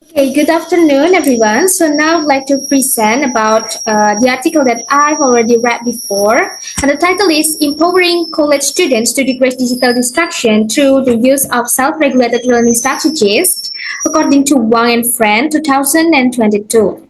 Okay, good afternoon, everyone. So now I'd like to present about the article that I've already read before, and the title is "Empowering College Students to Decrease Digital Distraction Through the Use of Self-Regulated Learning Strategies," according to Wang and Friend, 2022.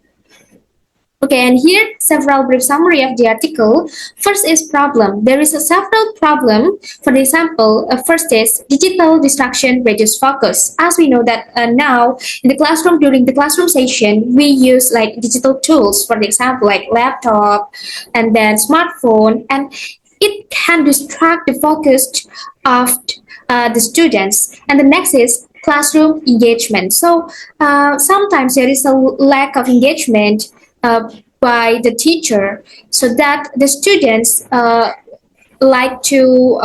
Okay, and here several brief summary of the article. First is problem. There is a several problem. For example, first is digital distraction reduce focus. As we know that now in the classroom during the classroom session we use like digital tools. For example, like laptop and then smartphone, and it can distract the focus of the students. And the next is classroom engagement. So sometimes there is a lack of engagement by the teacher, so that the students like to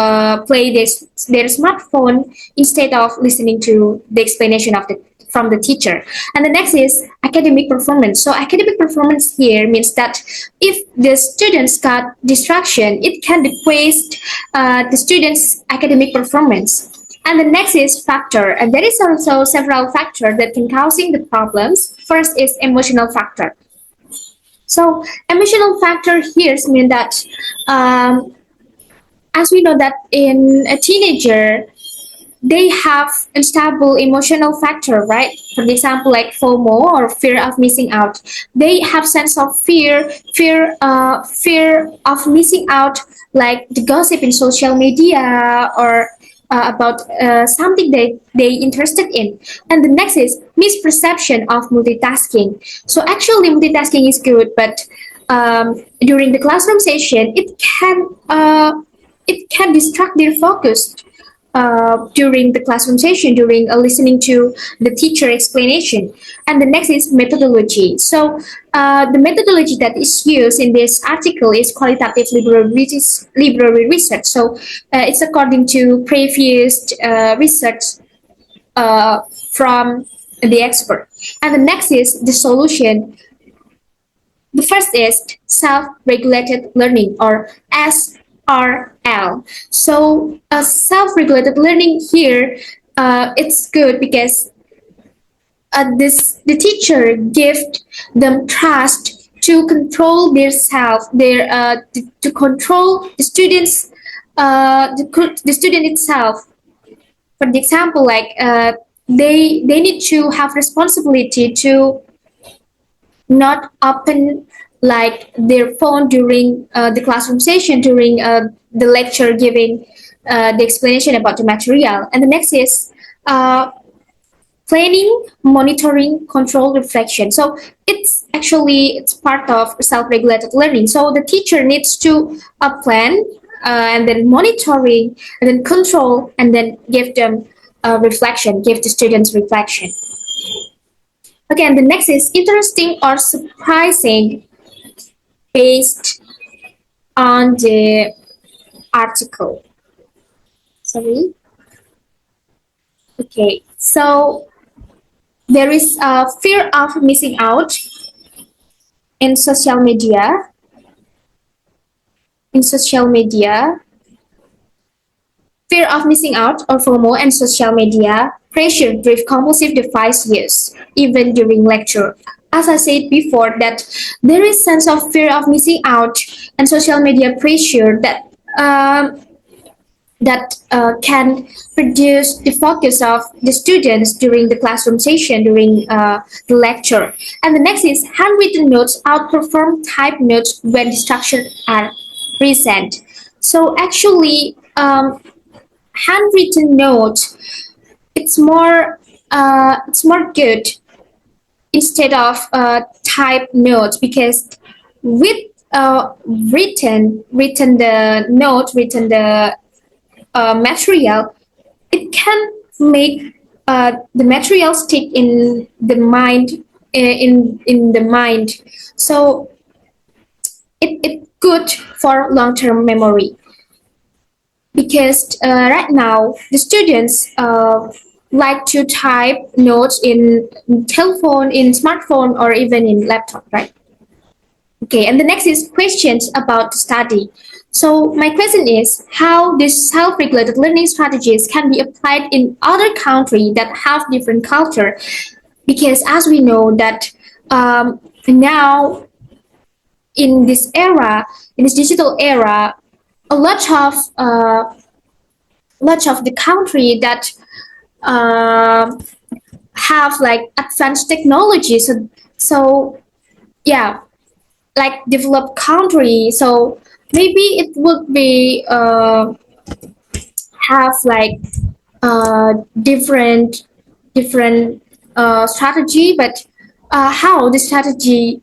play their smartphone instead of listening to the explanation of the from the teacher. And the next is academic performance. So academic performance here means that if the students got distraction, it can decrease the students academic performance. And the next is factor, and there is also several factors that can causing the problems. First is emotional factor. So emotional factor here means that, as we know that in a teenager, they have unstable emotional factor, right? For example, like FOMO or fear of missing out. They have sense of fear of missing out, like the gossip in social media or about something they interested in. And the next is misperception of multitasking. So actually, multitasking is good, but during the classroom session, it can distract their focus during the classroom session, during listening to the teacher explanation. And the next is methodology. So the methodology that is used in this article is qualitative library research. So it's according to previous research from the expert. And the next is the solution. The first is self-regulated learning, or SRL. So self-regulated learning here, it's good because the teacher gives them trust to control their self, to control the students, the student itself. For the example, like they need to have responsibility to not open like their phone during the classroom session, during the lecture giving the explanation about the material. And the next is planning, monitoring, control, reflection. So it's part of self-regulated learning. So the teacher needs to plan and then monitoring and then control and then give them reflection, give the students reflection. Okay, and the next is interesting or surprising based on the article. Sorry. Okay, so there is a fear of missing out in social media. In social media, fear of missing out or FOMO and social media pressure drive compulsive device use, even during lecture. As I said before, that there is sense of fear of missing out and social media pressure that can reduce the focus of the students during the classroom session, during the lecture. And the next is handwritten notes outperform typed notes when distractions are present. So actually, handwritten notes, it's more good instead of typed notes, because with written the note, written the material, it can make the material stick in the mind, in the mind. So it's good for long-term memory, because right now the students like to type notes in telephone, in smartphone, or even in laptop, right? Okay, and the next is questions about study. So my question is how these self-regulated learning strategies can be applied in other countries that have different culture. because as we know that now in this era, in this digital era, a lot of the country that uh, have like advanced technology. So yeah, like developed country. So maybe it would be have like different strategy, but how the strategy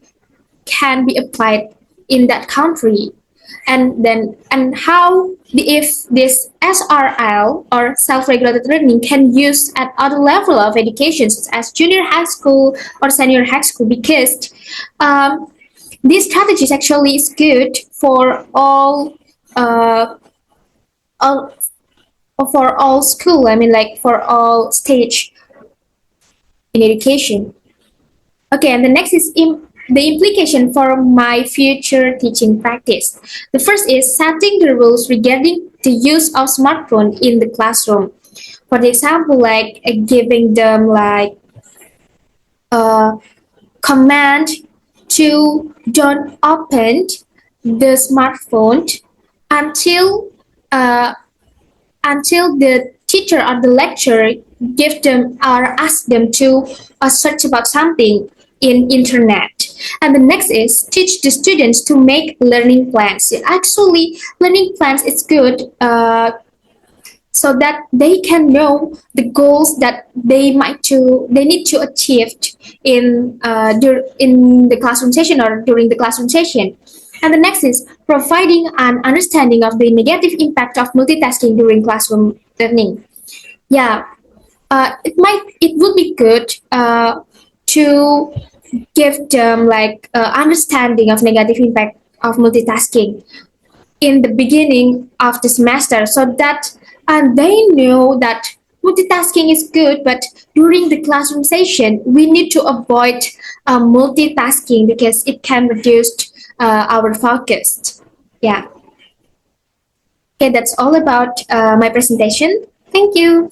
can be applied in that country, and how if this SRL or self-regulated learning can use at other level of education such as junior high school or senior high school, because um, this strategy is actually is good uh, all for all school. I mean, like for all stage in education. Okay, and the next is the implication for my future teaching practice. The first is setting the rules regarding the use of smartphone in the classroom. For the example, like giving them like a command to don't open the smartphone until uh, until the teacher or the lecturer give them or ask them to search about something in internet. And the next is teach the students to make learning plans. Actually, learning plans is good so that they can know the goals that they need to achieve in the classroom session or during the classroom session. And the next is providing an understanding of the negative impact of multitasking during classroom learning. Yeah, it would be good to give them like understanding of negative impact of multitasking in the beginning of the semester, so that they know that multitasking is good, but during the classroom session we need to avoid multitasking because it can reduce our focus. Yeah. Okay, that's all about my presentation. Thank you.